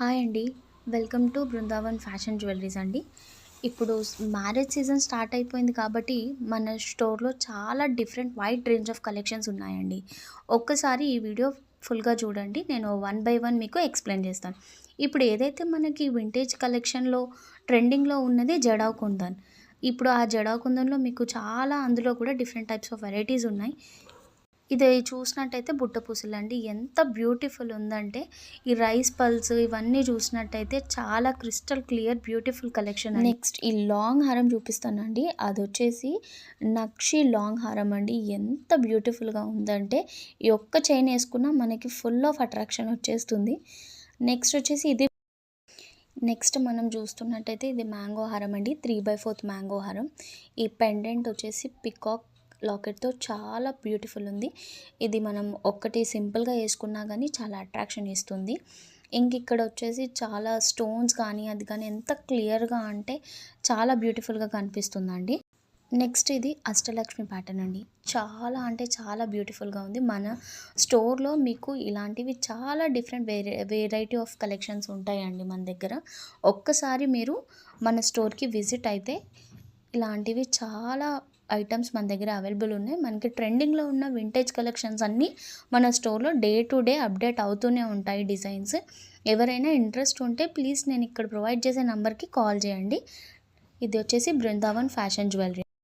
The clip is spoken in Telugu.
హాయ్ అండి. Welcome to Brindavan fashion jewelleries అండి. ఇప్పుడు మ్యారేజ్ సీజన్ స్టార్ట్ అయిపోయింది కాబట్టి మన స్టోర్‌లో చాలా different wide range of collections ఉన్నాయండి. ఒక్కసారి ఈ వీడియో ఫుల్‌గా చూడండి. నేను వన్ బై వన్ మీకు ఎక్స్‌ప్లెయిన్ చేస్తాను. ఇప్పుడు ఏదైతే మనకి వింటేజ్ కలెక్షన్‌లో ట్రెండింగ్‌లో ఉన్నది జడావ్ కుందన్. ఇప్పుడు ఆ జడావ్ కుందన్‌లో మీకు చాలా అందులో కూడా డిఫరెంట్ టైప్స్ ఆఫ్ వెరైటీస్ ఉన్నాయి. ఇది చూసినట్టయితే బుట్ట పూసలండి. ఎంత బ్యూటిఫుల్ ఉందంటే, ఈ రైస్ పల్స్ ఇవన్నీ చూసినట్టయితే చాలా క్రిస్టల్ క్లియర్ బ్యూటిఫుల్ కలెక్షన్ అండి. నెక్స్ట్ ఈ లాంగ్ హారం చూపిస్తానండి. అదొచ్చేసి నక్షి లాంగ్ హారం అండి. ఎంత బ్యూటిఫుల్‌గా ఉందంటే, ఈ ఒక్క చైన్ ఏసుకున్నా మనకి ఫుల్ ఆఫ్ అట్రాక్షన్ వచ్చేస్తుంది. నెక్స్ట్ వచ్చేసి నెక్స్ట్ మనం చూస్తున్నట్టయితే ఇది మ్యాంగో హారం అండి. 3/4 మ్యాంగో హారం. ఈ పెండెంట్ వచ్చేసి పికాక్ లాకెట్‌తో చాలా బ్యూటిఫుల్ ఉంది. ఇది మనం ఒక్కటి సింపుల్‌గా ఏసుకున్నా గానీ చాలా అట్రాక్షన్ ఇస్తుంది. ఇక్కడ వచ్చేసి చాలా స్టోన్స్ కానీ, అది కానీ ఎంత క్లియర్‌గా అంటే చాలా బ్యూటిఫుల్‌గా కనిపిస్తుందండి. నెక్స్ట్ ఇది అష్టలక్ష్మి ప్యాటర్న్ అండి. చాలా అంటే చాలా బ్యూటిఫుల్‌గా ఉంది. మన స్టోర్‌లో మీకు ఇలాంటివి చాలా డిఫరెంట్ వెరైటీ ఆఫ్ కలెక్షన్స్ ఉంటాయండి మన దగ్గర. ఒక్కసారి మీరు మన స్టోర్‌కి విజిట్ అయితే ఇలాంటివి చాలా ఐటమ్స్ మన దగ్గర అవైలబుల్ ఉన్నాయి. మనకి ట్రెండింగ్‌లో ఉన్న వింటేజ్ కలెక్షన్స్ అన్నీ మన స్టోర్‌లో డే టు డే అప్డేట్ అవుతూనే ఉంటాయి డిజైన్స్. ఎవరైనా ఇంట్రెస్ట్ ఉంటే ప్లీజ్ నేను ఇక్కడ ప్రొవైడ్ చేసే నంబర్‌కి కాల్ చేయండి. ఇది వచ్చేసి బృందావన్ ఫ్యాషన్ జ్యువెలరీ.